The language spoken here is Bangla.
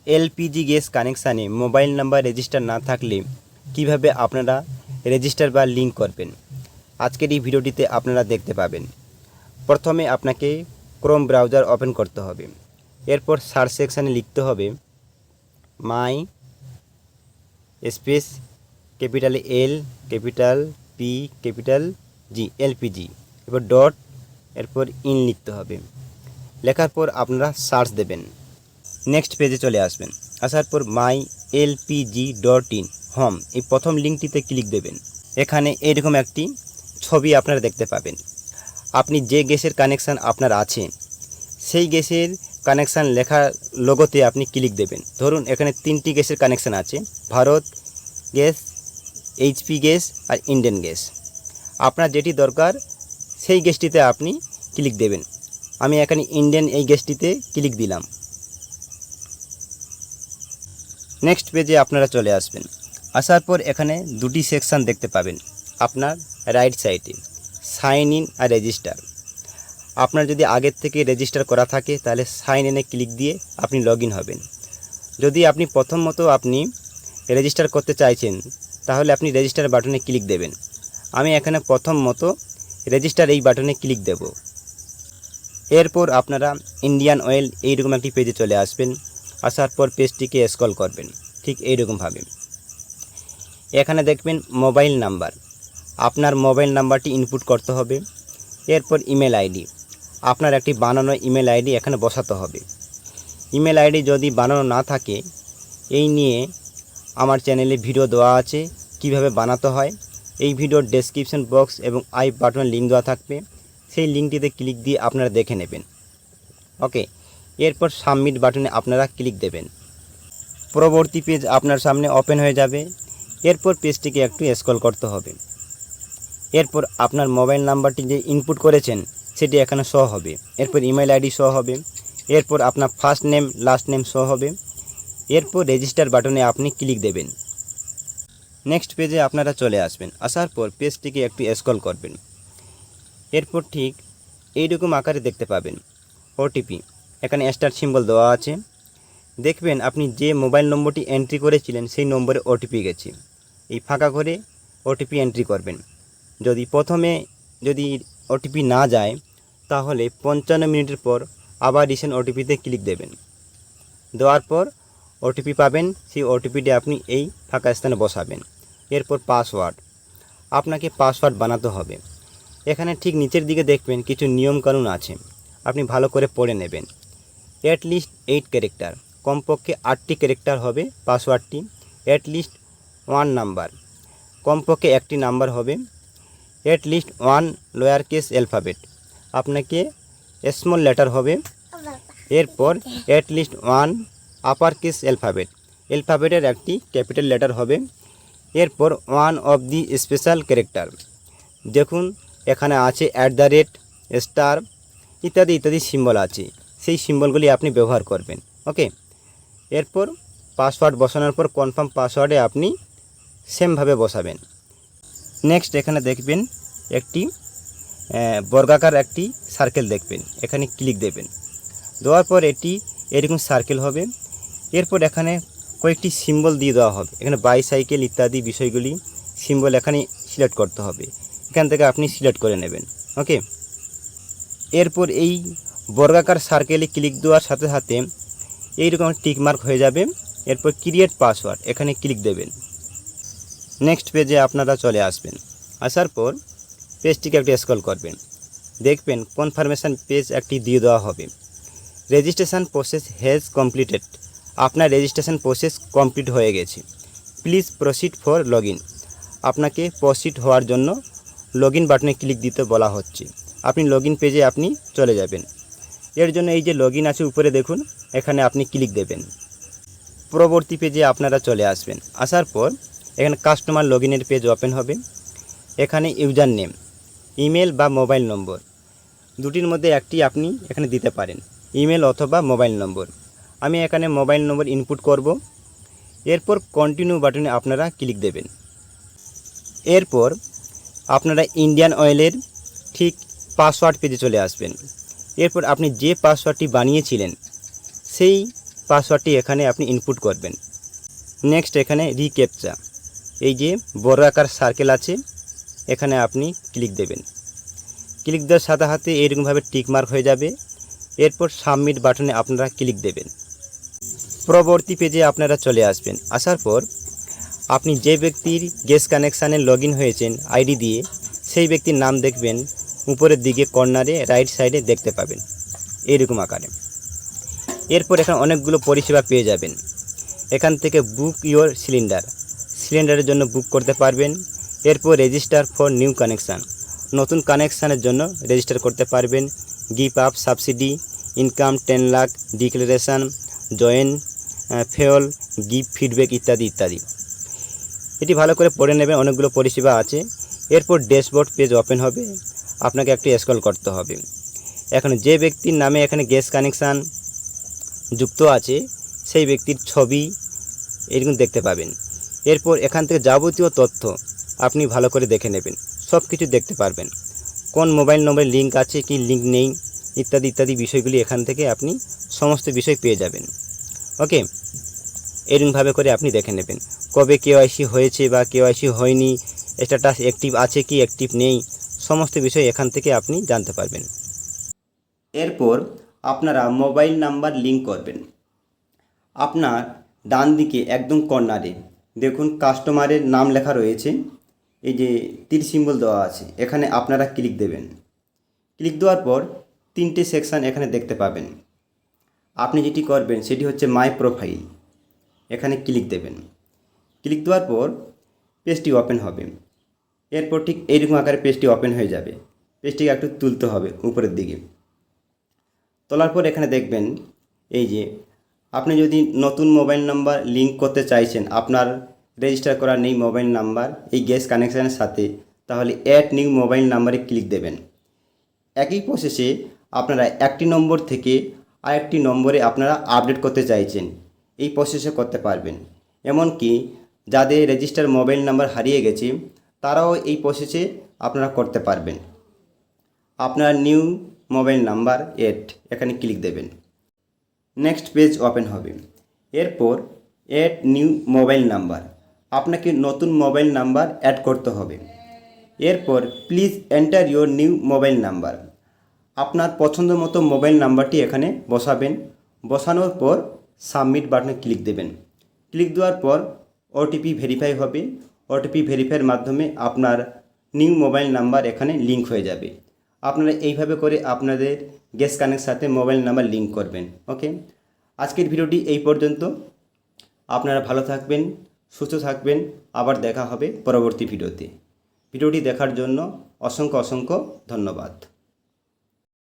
এলপিজি গ্যাস কানেকশানে মোবাইল নাম্বার রেজিস্টার না থাকলে কিভাবে আপনারা রেজিস্টার বা লিঙ্ক করবেন আজকের এই ভিডিওটিতে আপনারা দেখতে পাবেন। প্রথমে আপনাকে ক্রোম ব্রাউজার ওপেন করতে হবে। এরপর সার্চ সেকশানে লিখতে হবে মাই স্পেস ক্যাপিটাল এল ক্যাপিটাল পি ক্যাপিটাল জি এলপিজি, এরপর ডট, এরপর ইন লিখতে হবে। লেখার পর আপনারা সার্চ দেবেন। নেক্সট পেজে চলে আসবেন। আসার পর মাই এলপিজি ডট ইন হোম, এই প্রথম লিঙ্কটিতে ক্লিক দেবেন। এখানে এরকম একটি ছবি আপনারা দেখতে পাবেন। আপনি যে গ্যাসের কানেকশান আপনার আছে সেই গ্যাসের কানেকশান লেখা লোগোতে আপনি ক্লিক দেবেন। ধরুন এখানে 3টি গ্যাসের কানেকশান আছে, ভারত গ্যাস, এইচপি গ্যাস আর ইন্ডিয়ান গ্যাস। আপনার যেটি দরকার সেই গ্যাসটিতে আপনি ক্লিক দেবেন। আমি এখানে ইন্ডিয়ান এই গ্যাসটিতে ক্লিক দিলাম। নেক্সট পেজে আপনারা চলে আসবেন। আসার পর এখানে দুটি সেকশান দেখতে পাবেন আপনার রাইট সাইডে, সাইন ইন আর রেজিস্টার। আপনার যদি আগের থেকে রেজিস্টার করা থাকে তাহলে সাইন ইনে ক্লিক দিয়ে আপনি লগ ইন হবেন। যদি আপনি প্রথমত আপনি রেজিস্টার করতে চাইছেন তাহলে আপনি রেজিস্টার বাটনে ক্লিক দেবেন। আমি এখানে প্রথমত রেজিস্টার এই বাটনে ক্লিক দেব। এরপর আপনারা ইন্ডিয়ান অয়েল এইরকম একটি পেজে চলে আসবেন। আসার পর পেজটিকে স্ক্রল করবেন ঠিক এইরকমভাবে। এখানে দেখবেন মোবাইল নাম্বার, আপনার মোবাইল নাম্বারটি ইনপুট করতে হবে। এরপর ইমেল আইডি, আপনার একটি বানানো ইমেল আইডি এখানে বসাতে হবে। ইমেল আইডি যদি বানানো না থাকে এই নিয়ে আমার চ্যানেলে ভিডিও দেওয়া আছে কিভাবে বানাতে হয়। এই ভিডিওর ডেসক্রিপশন বক্স এবং আই বাটনের লিঙ্ক দেওয়া থাকবে, সেই লিঙ্কটিতে ক্লিক দিয়ে আপনারা দেখে নেবেন। ওকে, এরপর সাবমিট বাটনে আপনারা ক্লিক দেবেন। পরবর্তী পেজ আপনার সামনে ওপেন হয়ে যাবে। এরপর পেজটিকে একটু স্ক্রল করতে হবে। এরপর আপনার মোবাইল নাম্বারটি যে ইনপুট করেছেন সেটি এখানে শো হবে। এরপর ইমেল আইডি শো হবে। এরপর আপনার first name last name show হবে। এরপর রেজিস্টার বাটনে আপনি ক্লিক দেবেন। নেক্সট পেজে আপনারা চলে আসবেন। আসার পর পেজটিকে একটু স্ক্রল করবেন। এরপর ঠিক এইরকম আকারে দেখতে পাবেন ওটিপি, এখানে স্টার সিম্বল দেওয়া আছে। দেখবেন আপনি যে মোবাইল নম্বরটি এন্ট্রি করেছিলেন সেই নম্বরে ওটিপি গেছে। এই ফাঁকা করে ওটিপি এন্ট্রি করবেন। যদি প্রথমে ওটিপি না যায় তাহলে 55 মিনিটের পর আবার রিসেন্ট ওটিপিতে ক্লিক দেবেন। দেওয়ার পর ওটিপি পাবেন, সেই ওটিপিটি আপনি এই ফাঁকা স্থানে বসাবেন। এরপর পাসওয়ার্ড, আপনাকে পাসওয়ার্ড বানাতে হবে। এখানে ঠিক নিচের দিকে দেখবেন কিছু নিয়মকানুন আছে, আপনি ভালো করে পড়ে নেবেন। অ্যাটলিস্ট 8 ক্যারেক্টার, কমপক্ষে 8টি ক্যারেক্টার হবে পাসওয়ার্ডটি। অ্যাটলিস্ট 1 নাম্বার, কমপক্ষে একটি নাম্বার হবে। অ্যাটলিস্ট 1 লোয়ার কেস অ্যালফাবেট, আপনাকে স্মল লেটার হবে। এরপর অ্যাটলিস্ট 1 আপার কেস অ্যালফাবেটের একটি ক্যাপিটাল লেটার হবে। এরপর 1 অফ দি স্পেশাল ক্যারেক্টার, দেখুন এখানে আছে @ স্টার ইত্যাদি ইত্যাদি সিম্বল আছে, সেই সিম্বলগুলি আপনি ব্যবহার করবেন। ওকে, এরপর পাসওয়ার্ড বসানোর পর কনফার্ম পাসওয়ার্ডে আপনি সেমভাবে বসাবেন। নেক্সট এখানে দেখবেন একটি বর্গাকার একটি সার্কেল দেখবেন, এখানে ক্লিক দেবেন। দেওয়ার পর এটি এরকম সার্কেল হবে। এরপর এখানে কয়েকটি সিম্বল দিয়ে দেওয়া হবে, এখানে বাইসাইকেল ইত্যাদি বিষয়গুলি সিম্বল এখানে সিলেক্ট করতে হবে। এখান থেকে আপনি সিলেক্ট করে নেবেন। ওকে, এরপর এই বর্গাকার সার্কেলে ক্লিক দেওয়ার সাথে সাথে এইরকম টিকমার্ক হয়ে যাবে। এরপর ক্রিয়েট পাসওয়ার্ড, এখানে ক্লিক দেবেন। নেক্সট পেজে আপনারা চলে আসবেন। আসার পর পেজটিকে একটু স্ক্রল করবেন। দেখবেন কনফার্মেশন পেজ একটি দিয়ে দেওয়া হবে। রেজিস্ট্রেশন প্রসেস হ্যাজ কমপ্লিটেড, আপনার রেজিস্ট্রেশন প্রসেস কমপ্লিট হয়ে গেছে। Please proceed for log in, আপনাকে প্রসিড হওয়ার জন্য লগ ইন বাটনে ক্লিক দিতে বলা হচ্ছে। আপনি লগ ইন পেজে আপনি চলে যাবেন। এর জন্য এই যে লগ ইন আছে উপরে দেখুন, এখানে আপনি ক্লিক দেবেন। পরবর্তী পেজে আপনারা চলে আসবেন। আসার পর এখানে কাস্টমার লগ ইনের পেজ ওপেন হবে। এখানে ইউজার নেম, ইমেল বা মোবাইল নম্বর দুটির মধ্যে একটি আপনি এখানে দিতে পারেন, ইমেল অথবা মোবাইল নম্বর। আমি এখানে মোবাইল নম্বর ইনপুট করব। এরপর কন্টিনিউ বাটনে আপনারা ক্লিক দেবেন। এরপর আপনারা ইন্ডিয়ান অয়েলের ঠিক পাসওয়ার্ড পেজে চলে আসবেন। এরপর আপনি যে পাসওয়ার্ডটি বানিয়েছিলেন সেই পাসওয়ার্ডটি এখানে আপনি ইনপুট করবেন। নেক্সট এখানে রিক্যাপচা, এই যে বড় আকার সার্কেল আছে এখানে আপনি ক্লিক দেবেন। ক্লিক দেওয়ার সাথে সাথে এইরকমভাবে টিক মার্ক হয়ে যাবে। এরপর সাবমিট বাটনে আপনারা ক্লিক দেবেন। পরবর্তী পেজে আপনারা চলে আসবেন। আসার পর আপনি যে ব্যক্তির গ্যাস কানেকশানে লগ ইন হয়েছেন আইডি দিয়ে, সেই ব্যক্তির নাম দেখবেন উপরের দিকে কর্নারে রাইট সাইডে দেখতে পাবেন এইরকম আকারে। এরপর এখানে অনেকগুলো পরিষেবা পেয়ে যাবেন। এখান থেকে বুক ইওর সিলিন্ডারের জন্য বুক করতে পারবেন। এরপর রেজিস্টার ফর নিউ কানেকশান, নতুন কানেকশানের জন্য রেজিস্টার করতে পারবেন। Give up subsidy, income 10 lakh, declaration, join, fail, give feedback ইত্যাদি ইত্যাদি। এটি ভালো করে পড়ে নেবেন, অনেকগুলো পরিষেবা আছে। এরপর ড্যাশবোর্ড পেজ ওপেন হবে, আপনাকে একটু স্ক্রল করতে হবে। এখন যে ব্যক্তির নামে এখানে গ্যাস কানেকশান যুক্ত আছে সেই ব্যক্তির ছবি এরকম দেখতে পাবেন। এরপর এখান থেকে যাবতীয় তথ্য আপনি ভালো করে দেখে নেবেন, সব কিছু দেখতে পারবেন। কোন মোবাইল নম্বরে লিঙ্ক আছে কি লিঙ্ক নেই ইত্যাদি ইত্যাদি বিষয়গুলি এখান থেকে আপনি সমস্ত বিষয় পেয়ে যাবেন। ওকে, এরকমভাবে করে আপনি দেখে নেবেন কবে কেওআইসি হয়েছে বা কেওআইসি হয়নি, স্ট্যাটাস অ্যাক্টিভ আছে কি অ্যাক্টিভ নেই, সমস্ত বিষয় এখান থেকে আপনি জানতে পারবেন। এরপর আপনারা মোবাইল নাম্বার লিঙ্ক করবেন। আপনার ডান দিকে একদম কর্নারে দেখুন কাস্টমারের নাম লেখা রয়েছে, এই যে তীর সিম্বল দেওয়া আছে, এখানে আপনারা ক্লিক দেবেন। ক্লিক দেওয়ার পর 3টে সেকশান এখানে দেখতে পাবেন। আপনি যেটি করবেন সেটি হচ্ছে মাই প্রোফাইল, এখানে ক্লিক দেবেন। ক্লিক দেওয়ার পর পেজটি ওপেন হবে। এরপর ঠিক এইরকম আকারে পেজটি ওপেন হয়ে যাবে। পেজটিকে একটু তুলতে হবে উপরের দিকে। তোলার পর এখানে দেখবেন এই যে আপনি যদি নতুন মোবাইল নাম্বার লিঙ্ক করতে চাইছেন, আপনার রেজিস্টার করা নেই মোবাইল নাম্বার এই গ্যাস কানেকশানের সাথে, তাহলে অ্যাড নিউ মোবাইল নাম্বারে ক্লিক দেবেন। একই প্রসেসে আপনারা একটি নম্বর থেকে আরেকটি নম্বরে আপনারা আপডেট করতে চাইছেন, এই প্রসেসে করতে পারবেন। এমনকি যাদের রেজিস্টার মোবাইল নাম্বার হারিয়ে গেছে তারাও এই প্রসেসে আপনারা করতে পারবেন। আপনার নিউ মোবাইল নাম্বার এখানে ক্লিক দেবেন। নেক্সট পেজ ওপেন হবে। এরপর অ্যাড নিউ মোবাইল নাম্বার, আপনাকে নতুন মোবাইল নাম্বার অ্যাড করতে হবে। এরপর please enter your new mobile number, আপনার পছন্দ মতো মোবাইল নাম্বারটি এখানে বসাবেন। বসানোর পর সাবমিট বাটনে ক্লিক দেবেন। ক্লিক দেওয়ার পর ওটিপি ভেরিফাই হবে। ওটিপি ভেরিফাইয়ের মাধ্যমে আপনার নিউ মোবাইল নাম্বার এখানে লিঙ্ক হয়ে যাবে। আপনারা এইভাবে করে আপনাদের গ্যাস কানেক্টের সাথে মোবাইল নাম্বার লিঙ্ক করবেন। ওকে, আজকের ভিডিওটি এই পর্যন্ত। আপনারা ভালো থাকবেন, সুস্থ থাকবেন। আবার দেখা হবে পরবর্তী ভিডিওতে। ভিডিওটি দেখার জন্য অসংখ্য ধন্যবাদ।